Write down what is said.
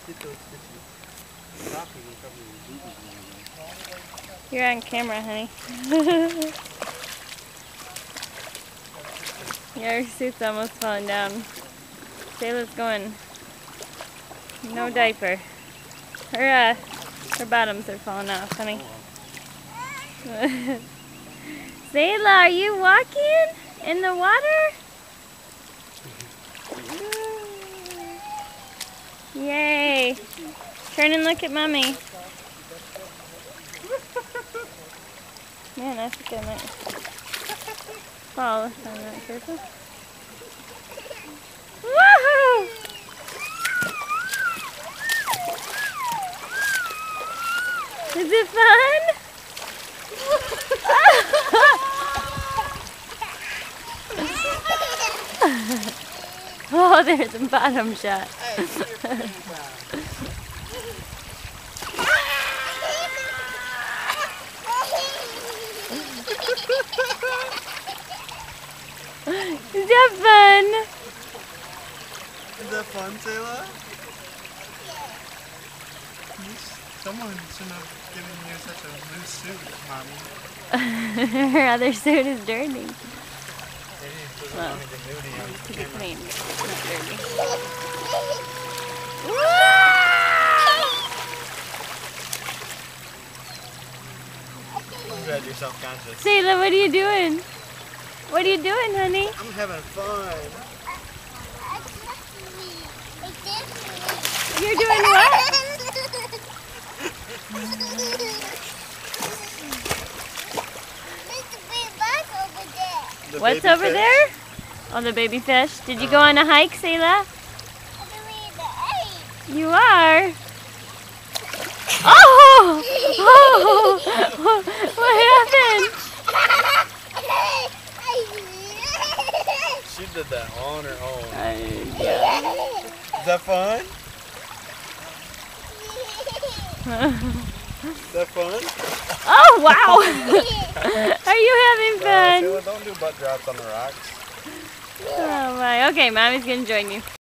Get those stitches. Stopping and covering your boobies. You're on camera, honey. Yeah, her suit's almost falling down. Sayla's going. No diaper. Her bottoms are falling off, honey. Sayla, are you walking in the water? Yay! Turn and look at mommy. Man, I think I might fall if I'm not careful. Woohoo! Is it fun? Oh, there's a bottom shot. Is that fun? Is that fun, Sayla? Someone shouldn't have given you such a loose suit, Mommy. Her other suit is dirty. Maybe it doesn't want anything nudity on To be camera. clean, not dirty. I'm glad you're self-conscious. Sayla, what are you doing? What are you doing, honey? I'm having fun. You're doing what? What's over there? Oh, the baby fish. Did you go on a hike, Sayla? You are? Oh! Oh! What happened? She did that on her own. Yeah. Is that fun? Is that fun? Oh, wow! Are you having fun? Don't do butt drops on the rocks. Oh my. Okay, Mommy's gonna join you.